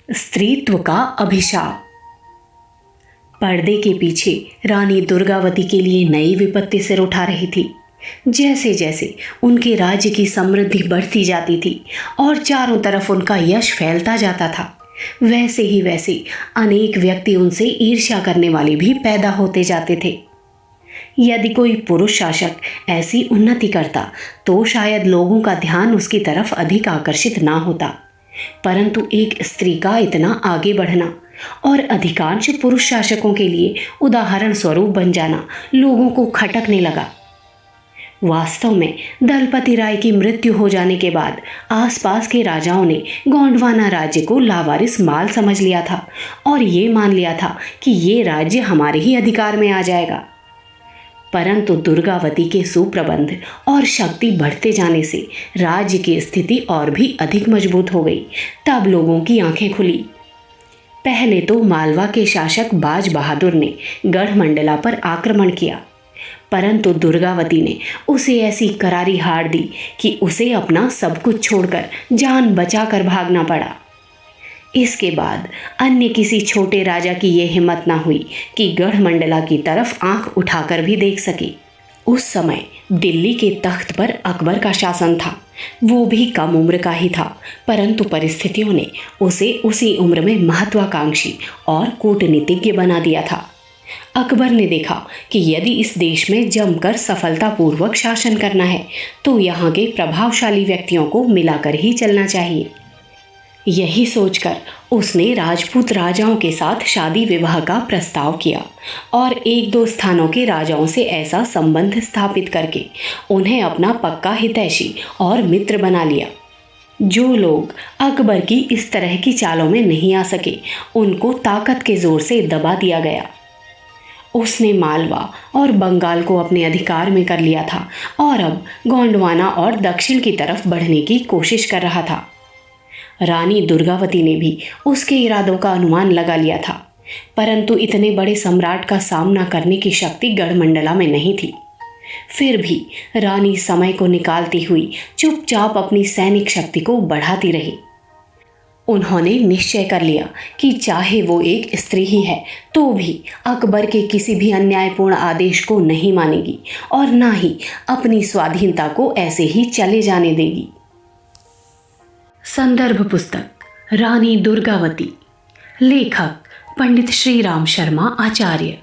स्त्रीत्व का अभिशाप। पर्दे के पीछे रानी दुर्गावती के लिए नई विपत्ति सिर उठा रही थी। जैसे जैसे उनके राज्य की समृद्धि बढ़ती जाती थी और चारों तरफ उनका यश फैलता जाता था, वैसे ही वैसे अनेक व्यक्ति उनसे ईर्ष्या करने वाले भी पैदा होते जाते थे। यदि कोई पुरुष शासक ऐसी उन्नति करता तो शायद लोगों का ध्यान उसकी तरफ अधिक आकर्षित ना होता, परंतु एक स्त्री का इतना आगे बढ़ना और अधिकांश पुरुष शासकों के लिए उदाहरण स्वरूप बन जाना लोगों को खटकने लगा। वास्तव में दलपति राय की मृत्यु हो जाने के बाद आसपास के राजाओं ने गोंडवाना राज्य को लावारिस माल समझ लिया था और ये मान लिया था कि ये राज्य हमारे ही अधिकार में आ जाएगा। परंतु दुर्गावती के सुप्रबंध और शक्ति बढ़ते जाने से राज्य की स्थिति और भी अधिक मजबूत हो गई। तब लोगों की आंखें खुली। पहले तो मालवा के शासक बाज बहादुर ने गढ़मंडला पर आक्रमण किया, परंतु दुर्गावती ने उसे ऐसी करारी हार दी कि उसे अपना सब कुछ छोड़कर जान बचाकर भागना पड़ा। इसके बाद अन्य किसी छोटे राजा की यह हिम्मत ना हुई कि गढ़मंडला की तरफ आंख उठाकर भी देख सके। उस समय दिल्ली के तख्त पर अकबर का शासन था। वो भी कम उम्र का ही था, परंतु परिस्थितियों ने उसे उसी उम्र में महत्वाकांक्षी और कूटनीतिज्ञ बना दिया था। अकबर ने देखा कि यदि इस देश में जमकर सफलतापूर्वक शासन करना है तो यहाँ के प्रभावशाली व्यक्तियों को मिलाकर ही चलना चाहिए। यही सोचकर उसने राजपूत राजाओं के साथ शादी विवाह का प्रस्ताव किया और एक दो स्थानों के राजाओं से ऐसा संबंध स्थापित करके उन्हें अपना पक्का हितैषी और मित्र बना लिया। जो लोग अकबर की इस तरह की चालों में नहीं आ सके उनको ताकत के जोर से दबा दिया गया। उसने मालवा और बंगाल को अपने अधिकार में कर लिया था और अब गोंडवाना और दक्षिण की तरफ बढ़ने की कोशिश कर रहा था। रानी दुर्गावती ने भी उसके इरादों का अनुमान लगा लिया था, परंतु इतने बड़े सम्राट का सामना करने की शक्ति गढ़मंडला में नहीं थी। फिर भी रानी समय को निकालती हुई चुपचाप अपनी सैनिक शक्ति को बढ़ाती रही। उन्होंने निश्चय कर लिया कि चाहे वो एक स्त्री ही है तो भी अकबर के किसी भी अन्यायपूर्ण आदेश को नहीं मानेगी और ना ही अपनी स्वाधीनता को ऐसे ही चले जाने देगी। संदर्भ पुस्तक रानी दुर्गावती, लेखक पंडित श्रीराम शर्मा आचार्य।